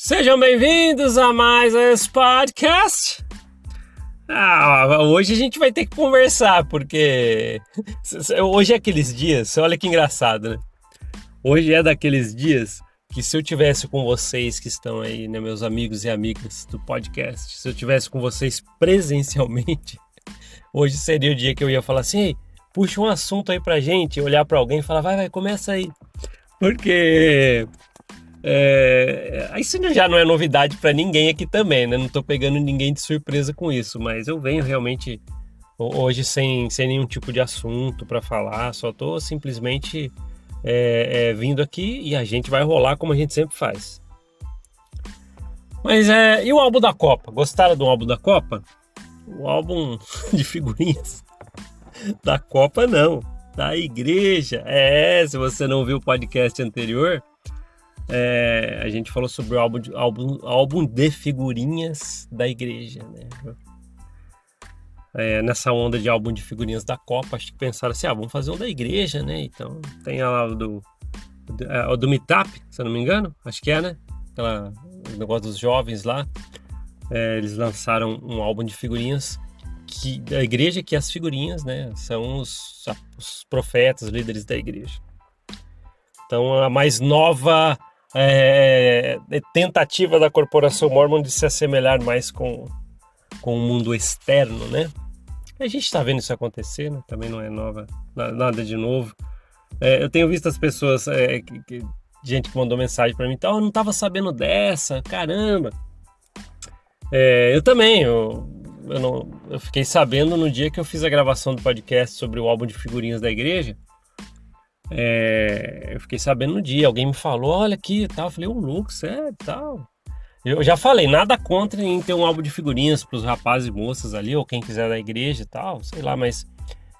Sejam bem-vindos a mais esse podcast. Hoje a gente vai ter que conversar, porque hoje é aqueles dias, olha que engraçado, né? Hoje é daqueles dias que se eu tivesse com vocês que estão aí, né, meus amigos e amigas do podcast, se eu tivesse com vocês presencialmente, hoje seria o dia que eu ia falar assim, ei, puxa um assunto aí pra gente, olhar pra alguém e falar, vai, começa aí. Porque isso já não é novidade pra ninguém aqui também, né? Não tô pegando ninguém de surpresa com isso, mas eu venho realmente hoje sem nenhum tipo de assunto pra falar, só tô simplesmente vindo aqui e a gente vai rolar como a gente sempre faz. Mas e o álbum da Copa? Gostaram do álbum da Copa? O álbum de figurinhas da Copa não, da igreja. Se você não viu o podcast anterior, a gente falou sobre o álbum de figurinhas da igreja, né? Nessa onda de álbum de figurinhas da Copa, acho que pensaram assim, vamos fazer um da igreja, né? Então tem lá o do Meetup, se eu não me engano, acho que né? O negócio dos jovens lá, eles lançaram um álbum de figurinhas da igreja, que as figurinhas, né, são os profetas, líderes da igreja. Então a mais nova tentativa da corporação Mormon de se assemelhar mais com o mundo externo, né? A gente está vendo isso acontecer, né? Também não é nada de novo. Eu tenho visto as pessoas, gente que mandou mensagem para mim, eu não estava sabendo dessa, caramba. Eu também, eu fiquei sabendo no dia que eu fiz a gravação do podcast sobre o álbum de figurinhas da igreja. Eu fiquei sabendo no dia, alguém me falou, olha aqui e tal, eu falei, Lucas, tal. Eu já falei, nada contra em ter um álbum de figurinhas para os rapazes e moças ali, ou quem quiser da igreja e tal, sei lá, mas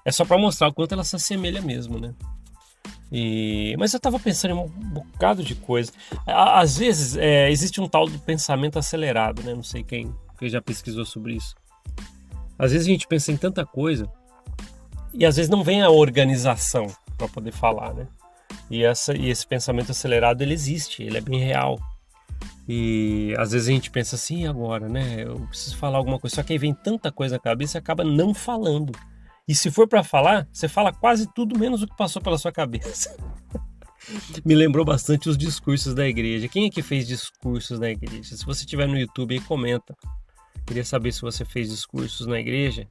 é só para mostrar o quanto ela se assemelha mesmo, né? Mas eu tava pensando em um bocado de coisa. Às vezes existe um tal do pensamento acelerado, né? Não sei quem já pesquisou sobre isso. Às vezes a gente pensa em tanta coisa e às vezes não vem a organização para poder falar, né? E esse pensamento acelerado, ele existe, ele é bem real. E às vezes a gente pensa assim, agora, né? Eu preciso falar alguma coisa, só que aí vem tanta coisa na cabeça e acaba não falando. E se for para falar, você fala quase tudo menos o que passou pela sua cabeça. Me lembrou bastante os discursos da igreja. Quem é que fez discursos na igreja? Se você estiver no YouTube aí, comenta. Queria saber se você fez discursos na igreja,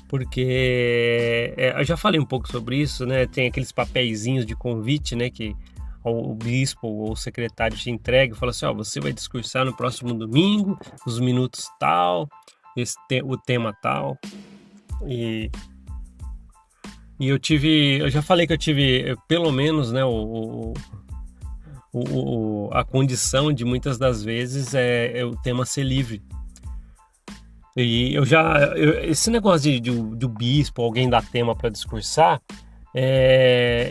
porque eu já falei um pouco sobre isso, né? Tem aqueles papeizinhos de convite, né? Que o bispo ou o secretário te entrega e fala assim, você vai discursar no próximo domingo, os minutos tal, o tema tal. E eu já falei que eu tive pelo menos, né, a condição de muitas das vezes o tema ser livre. E esse negócio de bispo, alguém dar tema para discursar,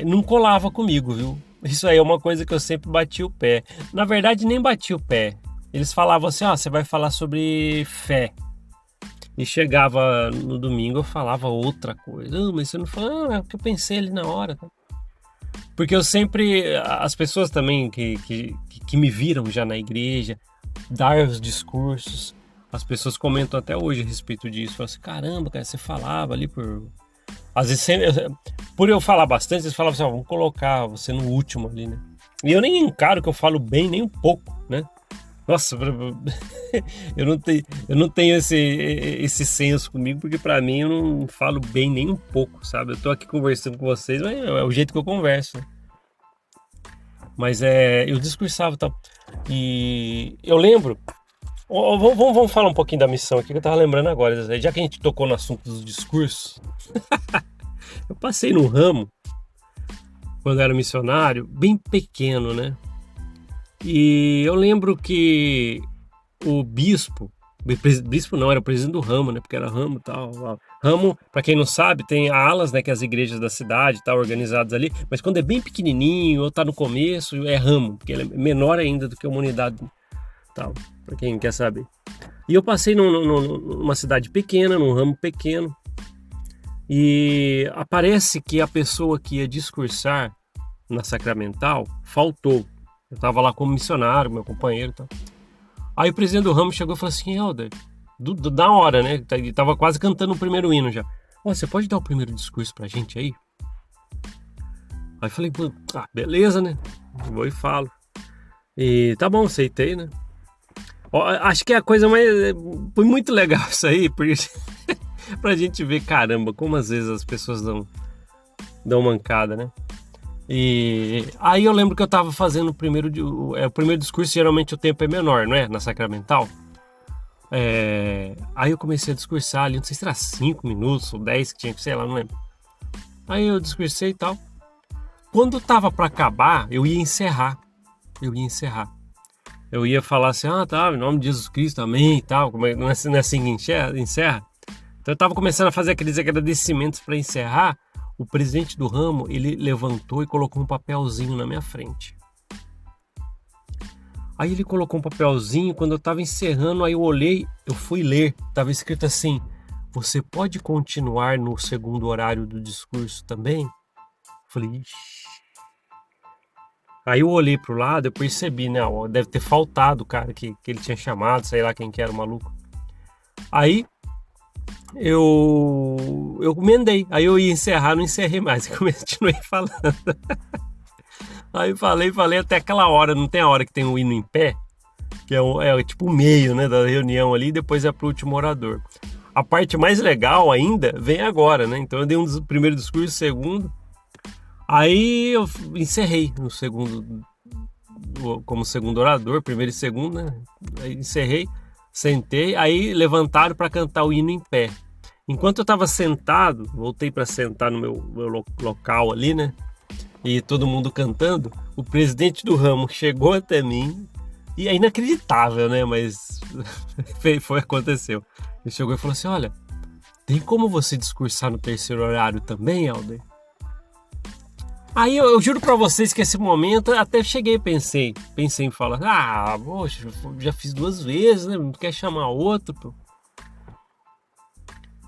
não colava comigo, viu? Isso aí é uma coisa que eu sempre bati o pé. Na verdade, nem bati o pé. Eles falavam assim, você vai falar sobre fé. E chegava no domingo, eu falava outra coisa. Mas você não fala, é o que eu pensei ali na hora. Porque eu sempre, as pessoas também que me viram já na igreja, dar os discursos, as pessoas comentam até hoje a respeito disso. Falam assim, caramba, cara, você falava ali por... Às vezes, por eu falar bastante, eles falavam assim, vamos colocar você no último ali, né? E eu nem encaro que eu falo bem nem um pouco, né? Nossa, eu não tenho esse senso comigo, porque pra mim eu não falo bem nem um pouco, sabe? Eu tô aqui conversando com vocês, mas é o jeito que eu converso, né? Mas eu discursava e tal. E eu lembro... Vamos falar um pouquinho da missão aqui, que eu tava lembrando agora. Já que a gente tocou no assunto dos discursos, eu passei no ramo, quando era missionário, bem pequeno, né? E eu lembro que o bispo não, era o presidente do ramo, né? Porque era ramo e tal. Ramo, para quem não sabe, tem alas, né? Que é as igrejas da cidade estão organizadas ali. Mas quando é bem pequenininho ou tá no começo, é ramo, porque ele é menor ainda do que uma unidade tal, para quem quer saber. E eu passei numa cidade pequena, num ramo pequeno, e aparece que a pessoa que ia discursar na Sacramental faltou. Eu estava lá como missionário, meu companheiro e tal. Aí o presidente do ramo chegou e falou assim, Helder, da hora, né? Ele tava quase cantando o primeiro hino já. Ó, você pode dar o primeiro discurso pra gente aí? Aí eu falei, beleza, né? Vou e falo. E tá bom, aceitei, né? Ó, acho que é a coisa mais... Foi muito legal isso aí, porque pra gente ver, caramba, como às vezes as pessoas dão mancada, né? E aí eu lembro que eu tava fazendo o primeiro discurso, geralmente o tempo é menor, não é? Na Sacramental. Aí eu comecei a discursar ali, não sei se era 5 minutos ou 10 que tinha que, sei lá, não lembro. Aí eu discursei e tal. Quando tava pra acabar, eu ia encerrar. Eu ia falar assim, tá, em nome de Jesus Cristo, amém e tal. Não é assim que encerra? Então eu tava começando a fazer aqueles agradecimentos para encerrar. O presidente do ramo, ele levantou e colocou um papelzinho na minha frente. Aí ele colocou um papelzinho, quando eu tava encerrando, aí eu olhei, eu fui ler. Tava escrito assim, você pode continuar no segundo horário do discurso também? Falei, ixi. Aí eu olhei pro lado, eu percebi, né? Deve ter faltado o cara que ele tinha chamado, sei lá quem que era o maluco. Aí eu emendei. Aí eu ia encerrar, não encerrei mais. Continuei falando. Aí falei até aquela hora. Não tem a hora que tem o hino em pé? Que é tipo o meio, né, da reunião ali. Depois é pro último orador. A parte mais legal ainda vem agora, né? Então eu dei um primeiro discurso, segundo. Aí eu encerrei no segundo, como segundo orador, primeiro e segundo, né? Aí encerrei, sentei, aí levantaram para cantar o hino em pé. Enquanto eu estava sentado, voltei para sentar no meu local ali, né? E todo mundo cantando, o presidente do ramo chegou até mim, e é inacreditável, né? Mas aconteceu. Ele chegou e falou assim, olha, tem como você discursar no terceiro horário também, Helder? Aí eu juro pra vocês que esse momento até cheguei e pensei em falar, poxa, já fiz 2 vezes, né? Não quer chamar outro, pô.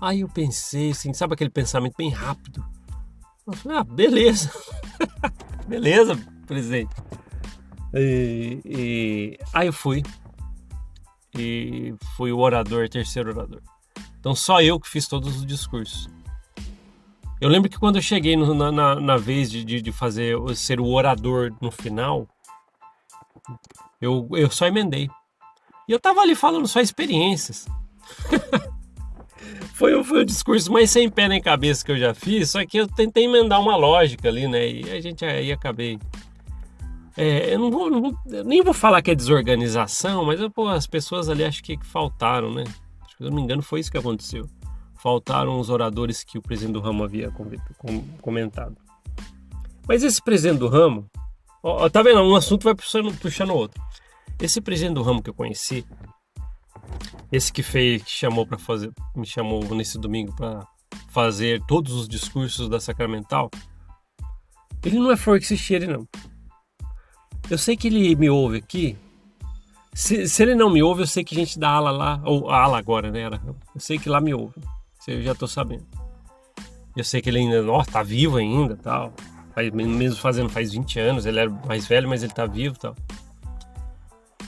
Aí eu pensei assim, sabe aquele pensamento bem rápido? Eu falei, beleza. Beleza, presidente. Aí eu fui. E fui o orador, terceiro orador. Então só eu que fiz todos os discursos. Eu lembro que quando eu cheguei na vez de ser o orador no final, eu só emendei. E eu tava ali falando só experiências. Foi o discurso mais sem pé nem cabeça que eu já fiz, só que eu tentei emendar uma lógica ali, né? E a gente aí acabei... eu nem vou falar que é desorganização, mas as pessoas ali acho que faltaram, né? Se eu não me engano foi isso que aconteceu. Faltaram os oradores que o presidente do ramo havia comentado. Mas esse presidente do ramo, tá vendo? Um assunto vai puxando o outro. Esse presidente do ramo que eu conheci, esse que me chamou nesse domingo para fazer todos os discursos da Sacramental, ele não é flor que se cheire, não. Eu sei que ele me ouve aqui. Se ele não me ouve, eu sei que a gente dá ala lá, ou a ala agora, né? Eu sei que lá me ouve. Eu já tô sabendo. Eu sei que ele ainda, tá vivo ainda, tal. Mesmo faz 20 anos, ele era mais velho, mas ele tá vivo, tal.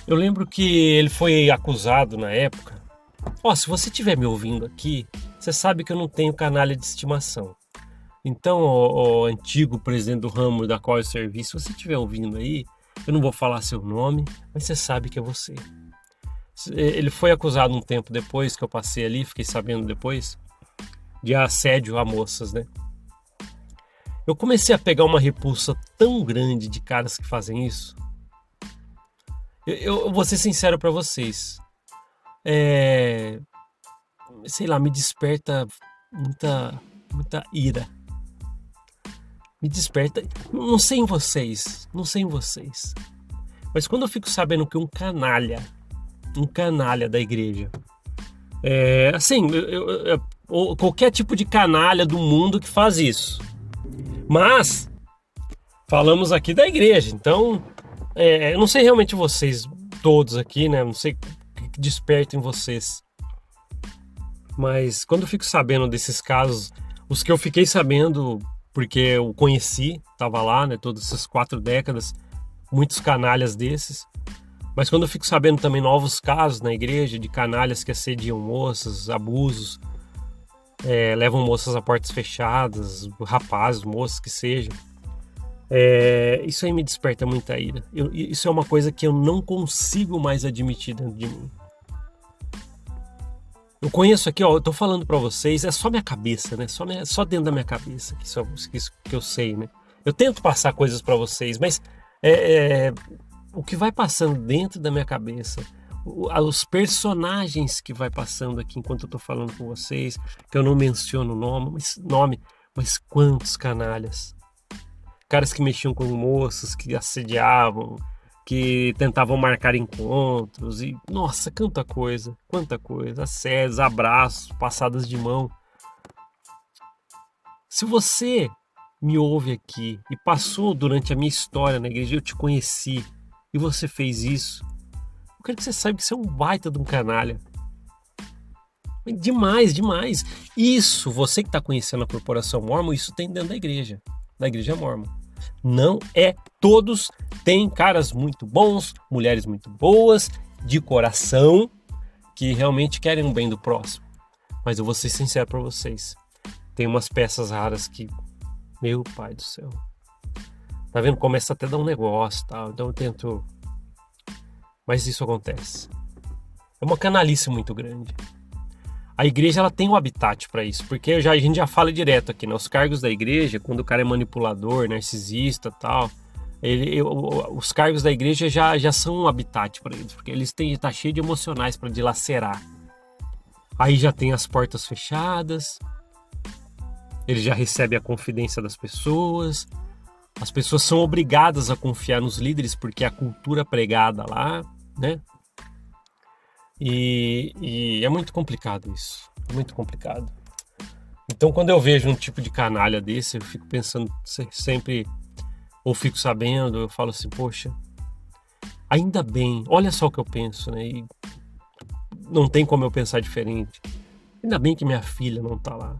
Eu lembro que ele foi acusado na época. Se você estiver me ouvindo aqui, você sabe que eu não tenho canalha de estimação. Então, o antigo presidente do ramo da qual eu servi, se você estiver ouvindo aí, eu não vou falar seu nome, mas você sabe que é você. Ele foi acusado um tempo depois que eu passei ali, fiquei sabendo depois, de assédio a moças, né? Eu comecei a pegar uma repulsa tão grande de caras que fazem isso. Eu vou ser sincero pra vocês. Sei lá, me desperta muita ira. Me desperta, não sei em vocês, mas quando eu fico sabendo que um canalha da igreja, qualquer tipo de canalha do mundo que faz isso, mas falamos aqui da igreja, então eu não sei realmente vocês todos aqui, né? Não sei o que desperta em vocês, mas quando eu fico sabendo desses casos, os que eu fiquei sabendo porque eu conheci, tava lá, né, todas essas 4 décadas, muitos canalhas desses, Mas quando eu fico sabendo também novos casos na igreja de canalhas que assediam moças, abusos, levam moças a portas fechadas, rapazes, moças que sejam, isso aí me desperta muita ira. Isso é uma coisa que eu não consigo mais admitir dentro de mim. Eu conheço aqui, eu tô falando pra vocês, é só minha cabeça, né? Só dentro da minha cabeça isso que eu sei, né? Eu tento passar coisas pra vocês, mas o que vai passando dentro da minha cabeça, os personagens que vai passando aqui enquanto eu tô falando com vocês, que eu não menciono nome, mas quantos canalhas. Caras que mexiam com moças, que assediavam, que tentavam marcar encontros e, nossa, quanta coisa, assédios, abraços, passadas de mão. Se você me ouve aqui e passou durante a minha história na igreja, eu te conheci e você fez isso, eu quero que você saiba que você é um baita de um canalha. Demais. Isso, você que está conhecendo a Corporação Mórmon, isso tem dentro da igreja Mórmon. Não todos têm caras muito bons, mulheres muito boas, de coração, que realmente querem o bem do próximo. Mas eu vou ser sincero para vocês, tem umas peças raras que, meu pai do céu, tá vendo? Começa até a dar um negócio, tal. Então eu tento, mas isso acontece. É uma canalice muito grande. A igreja, ela tem um habitat para isso, porque a gente já fala direto aqui, né? Os cargos da igreja, quando o cara é manipulador, narcisista, tal, os cargos da igreja já são um habitat para eles, porque eles tá cheio de emocionais para dilacerar. Aí já tem as portas fechadas, ele já recebe a confidência das pessoas, as pessoas são obrigadas a confiar nos líderes porque é a cultura pregada lá, né? E é muito complicado isso, muito complicado. Então quando eu vejo um tipo de canalha desse, eu fico pensando sempre, ou fico sabendo, eu falo assim, poxa, ainda bem, olha só o que eu penso, né? E não tem como eu pensar diferente. Ainda bem que minha filha não tá lá.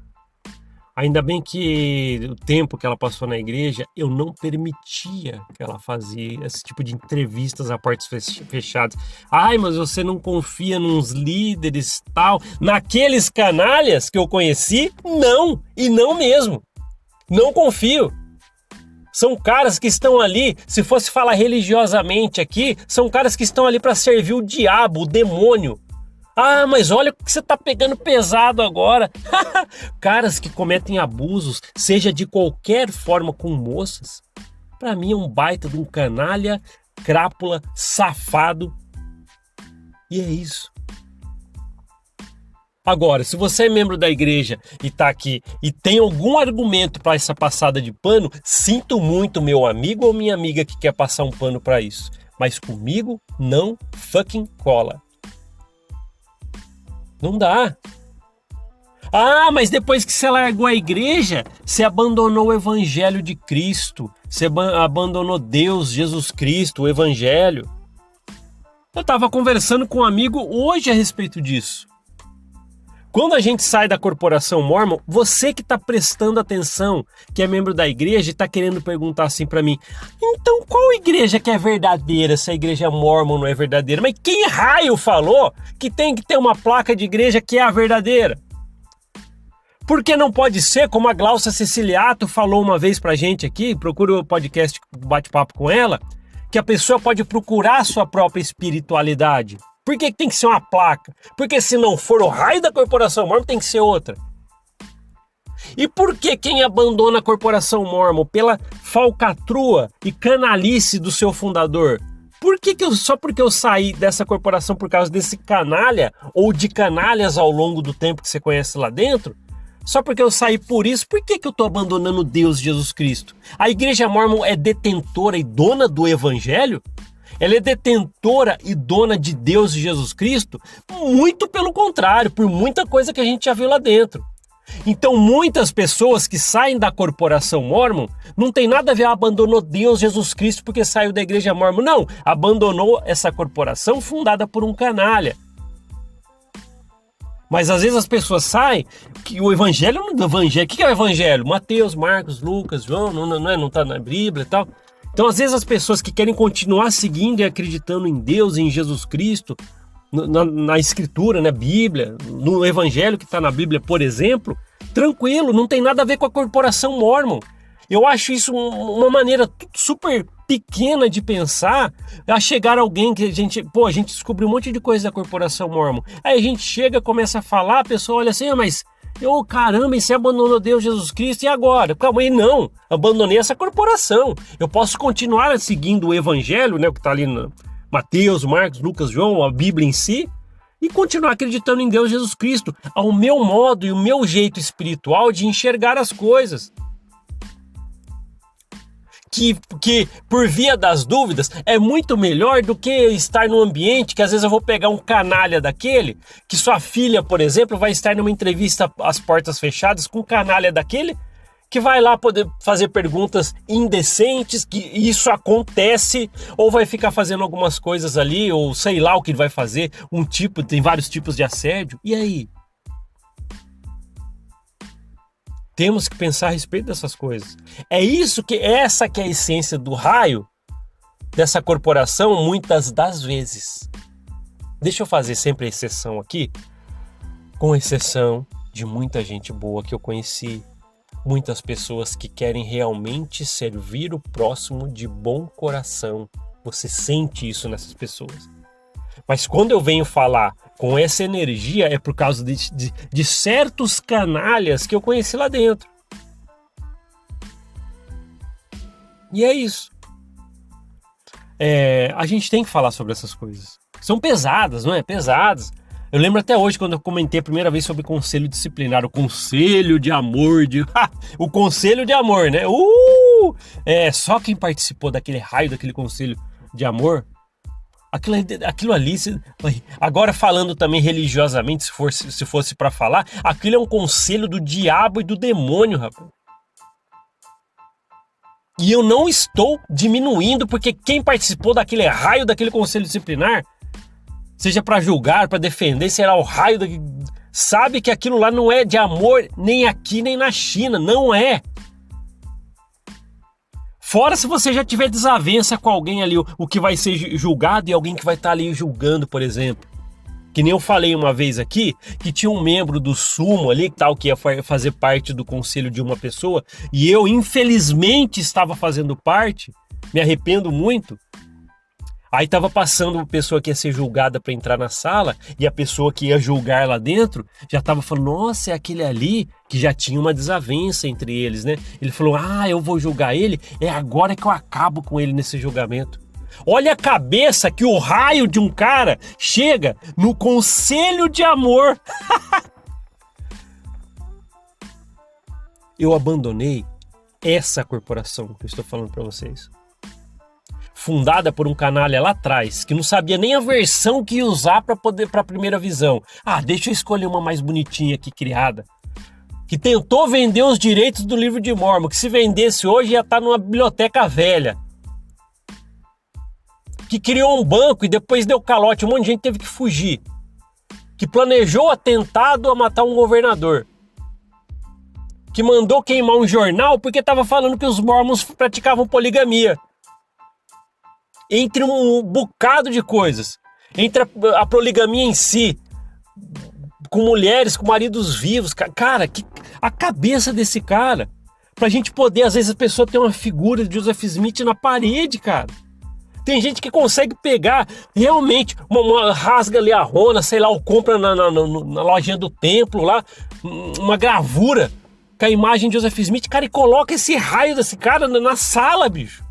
Ainda bem que o tempo que ela passou na igreja, eu não permitia que ela fazia esse tipo de entrevistas a portas fechadas. Ai, mas você não confia nos líderes, tal. Naqueles canalhas que eu conheci, não. E não mesmo. Não confio. São caras que estão ali, se fosse falar religiosamente aqui, são caras que estão ali para servir o diabo, o demônio. Ah, mas olha o que você tá pegando pesado agora. Caras que cometem abusos, seja de qualquer forma com moças, pra mim é um baita de um canalha, crápula, safado. E é isso. Agora, se você é membro da igreja e tá aqui e tem algum argumento para essa passada de pano, sinto muito, meu amigo ou minha amiga que quer passar um pano para isso. Mas comigo não fucking cola. Não dá. Ah, mas depois que você largou a igreja, você abandonou o evangelho de Cristo. Você abandonou Deus, Jesus Cristo, o evangelho. Eu estava conversando com um amigo hoje a respeito disso. Quando a gente sai da Corporação Mórmon, você que está prestando atenção, que é membro da igreja e está querendo perguntar assim para mim, então qual igreja que é verdadeira, se a igreja Mórmon não é verdadeira? Mas quem raio falou que tem que ter uma placa de igreja que é a verdadeira? Porque não pode ser, como a Glaucia Ceciliato falou uma vez pra gente aqui, procura o podcast Bate-Papo com ela, que a pessoa pode procurar a sua própria espiritualidade. Por que tem que ser uma placa? Porque se não for o raio da Corporação Mórmon, tem que ser outra. E por que quem abandona a Corporação Mórmon pela falcatrua e canalice do seu fundador? Só porque eu saí dessa corporação por causa desse canalha ou de canalhas ao longo do tempo que você conhece lá dentro? Só porque eu saí por isso, por que eu estou abandonando Deus, Jesus Cristo? A igreja Mórmon é detentora e dona do evangelho? Ela é detentora e dona de Deus e Jesus Cristo? Muito pelo contrário, por muita coisa que a gente já viu lá dentro. Então muitas pessoas que saem da Corporação Mórmon não tem nada a ver, abandonou Deus, Jesus Cristo porque saiu da igreja Mórmon. Não, abandonou essa corporação fundada por um canalha. Mas às vezes as pessoas saem, que o evangelho, o que é o evangelho? Mateus, Marcos, Lucas, João, não está na Bíblia e tal. Então, às vezes, as pessoas que querem continuar seguindo e acreditando em Deus, em Jesus Cristo, na Escritura, na Bíblia, no Evangelho que está na Bíblia, por exemplo, tranquilo, não tem nada a ver com a corporação Mórmon. Eu acho isso uma maneira super pequena de pensar, a chegar alguém que a gente descobriu um monte de coisa da corporação Mórmon. Aí a gente chega, começa a falar, a pessoa olha assim, mas caramba, e você abandonou Deus, Jesus Cristo, e agora? Calma aí, não, abandonei essa corporação. Eu posso continuar seguindo o Evangelho, né, que está ali no Mateus, Marcos, Lucas, João, a Bíblia em si, e continuar acreditando em Deus, Jesus Cristo, ao meu modo e o meu jeito espiritual de enxergar as coisas. Que por via das dúvidas é muito melhor do que estar num ambiente que às vezes eu vou pegar um canalha daquele, que sua filha, por exemplo, vai estar numa entrevista às portas fechadas com um canalha daquele, que vai lá poder fazer perguntas indecentes, que isso acontece, ou vai ficar fazendo algumas coisas ali, ou sei lá o que ele vai fazer, tem vários tipos de assédio, e aí? Temos que pensar a respeito dessas coisas. Essa que é a essência do raio dessa corporação, muitas das vezes. Deixa eu fazer sempre a exceção aqui, com exceção de muita gente boa que eu conheci, muitas pessoas que querem realmente servir o próximo de bom coração. Você sente isso nessas pessoas. Mas quando eu venho falar com essa energia é por causa de certos canalhas que eu conheci lá dentro. E é isso. A gente tem que falar sobre essas coisas. São pesadas, não é? Pesadas. Eu lembro até hoje quando eu comentei a primeira vez sobre conselho disciplinar, o conselho de amor, o conselho de amor, né? Só quem participou daquele raio, daquele conselho de amor, aquilo ali, agora falando também religiosamente, se fosse para falar, aquilo é um conselho do diabo e do demônio, rapaz. E eu não estou diminuindo, porque quem participou daquele raio, daquele conselho disciplinar, seja para julgar, para defender, será o raio, sabe que aquilo lá não é de amor, nem aqui, nem na China, não é. Fora se você já tiver desavença com alguém ali, o que vai ser julgado e alguém que vai estar ali julgando, por exemplo. Que nem eu falei uma vez aqui, que tinha um membro do sumo ali, que ia fazer parte do conselho de uma pessoa, e eu, infelizmente, estava fazendo parte, me arrependo muito. Aí estava passando uma pessoa que ia ser julgada para entrar na sala, e a pessoa que ia julgar lá dentro já estava falando, nossa, é aquele ali que já tinha uma desavença entre eles, né? Ele falou, eu vou julgar ele, é agora que eu acabo com ele nesse julgamento. Olha a cabeça que o raio de um cara chega no conselho de amor. Eu abandonei essa corporação que eu estou falando para vocês. Fundada por um canalha lá atrás, que não sabia nem a versão que ia usar para a primeira visão. Deixa eu escolher uma mais bonitinha aqui criada. Que tentou vender os direitos do livro de Mórmon, que se vendesse hoje ia estar numa biblioteca velha. Que criou um banco e depois deu calote, um monte de gente teve que fugir. Que planejou atentado a matar um governador. Que mandou queimar um jornal porque estava falando que os Mormons praticavam poligamia. Entre um bocado de coisas, entre a poligamia em si, com mulheres, com maridos vivos, cara, a cabeça desse cara, pra gente poder, às vezes a pessoa tem uma figura de Joseph Smith na parede, cara. Tem gente que consegue pegar realmente uma rasga ali a rona, sei lá, ou compra na lojinha do templo lá, uma gravura com a imagem de Joseph Smith, cara, e coloca esse raio desse cara na sala, bicho.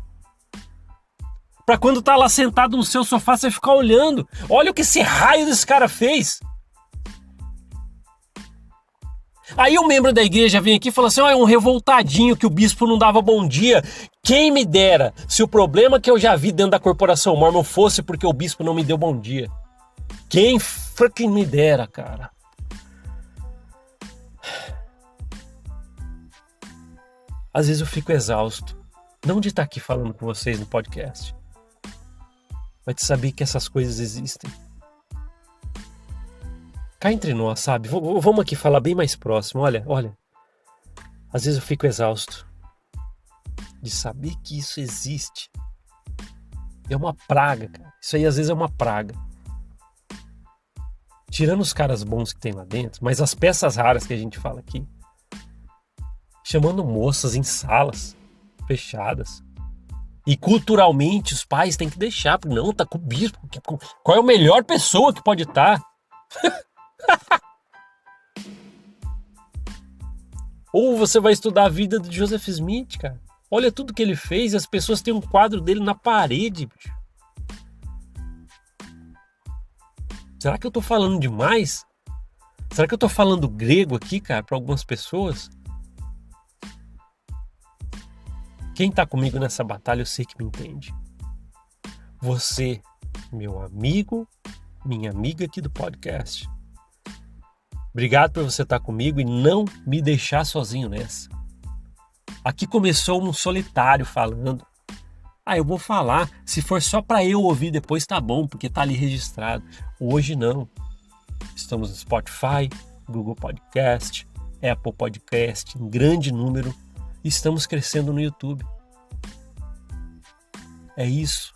Pra quando tá lá sentado no seu sofá, você ficar olhando. Olha o que esse raio desse cara fez. Aí um membro da igreja vem aqui e fala assim, é um revoltadinho que o bispo não dava bom dia. Quem me dera se o problema que eu já vi dentro da corporação Mórmon fosse porque o bispo não me deu bom dia. Quem freaking me dera, cara. Às vezes eu fico exausto. Não de estar aqui falando com vocês no podcast, mas de saber que essas coisas existem. Cá entre nós, sabe? Vamos aqui falar bem mais próximo. Olha. Às vezes eu fico exausto de saber que isso existe. É uma praga, cara. Isso aí às vezes é uma praga. Tirando os caras bons que tem lá dentro, mas as peças raras que a gente fala aqui, chamando moças em salas fechadas. E culturalmente os pais têm que deixar, porque não, tá com o bispo. Qual é a melhor pessoa que pode estar? Ou você vai estudar a vida de Joseph Smith, cara. Olha tudo que ele fez, as pessoas têm um quadro dele na parede, bicho. Será que eu tô falando demais? Será que eu tô falando grego aqui, cara, para algumas pessoas? Quem tá comigo nessa batalha, eu sei que me entende. Você, meu amigo, minha amiga aqui do podcast. Obrigado por você estar comigo e não me deixar sozinho nessa. Aqui começou um solitário falando. Eu vou falar. Se for só para eu ouvir depois, tá bom, porque tá ali registrado. Hoje não. Estamos no Spotify, Google Podcast, Apple Podcast, em grande número. E estamos crescendo no YouTube. É isso.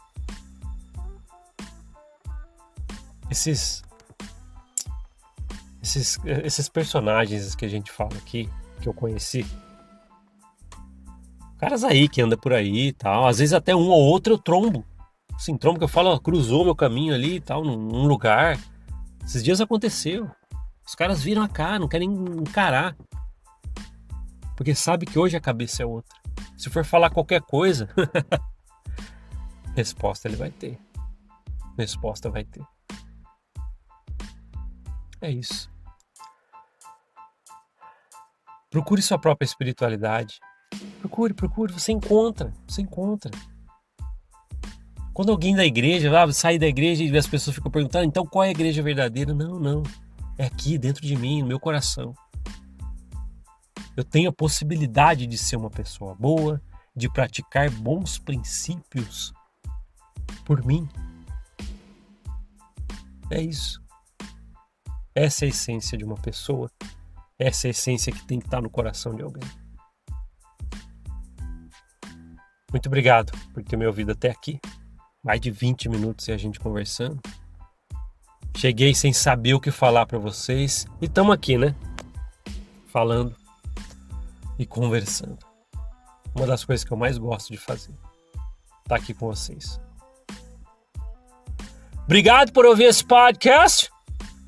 Esses personagens que a gente fala aqui, que eu conheci, caras aí que anda por aí e tal, às vezes até um ou outro eu trombo. Assim, trombo que eu falo, cruzou meu caminho ali e tal, num lugar. Esses dias aconteceu. Os caras viram a cara, não querem encarar. Porque sabe que hoje a cabeça é outra. Se for falar qualquer coisa, resposta ele vai ter. Resposta vai ter. É isso. Procure sua própria espiritualidade. Procure, você encontra. Quando alguém da igreja, sai da igreja e as pessoas ficam perguntando, então qual é a igreja verdadeira? Não. É aqui, dentro de mim, no meu coração. Eu tenho a possibilidade de ser uma pessoa boa, de praticar bons princípios por mim. É isso. Essa é a essência de uma pessoa. Essa é a essência que tem que estar no coração de alguém. Muito obrigado por ter me ouvido até aqui. Mais de 20 minutos e a gente conversando. Cheguei sem saber o que falar para vocês. E estamos aqui, né? Falando e conversando. Uma das coisas que eu mais gosto de fazer. Tá aqui com vocês. Obrigado por ouvir esse podcast.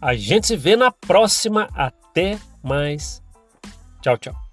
A gente se vê na próxima. Até mais. Tchau, tchau.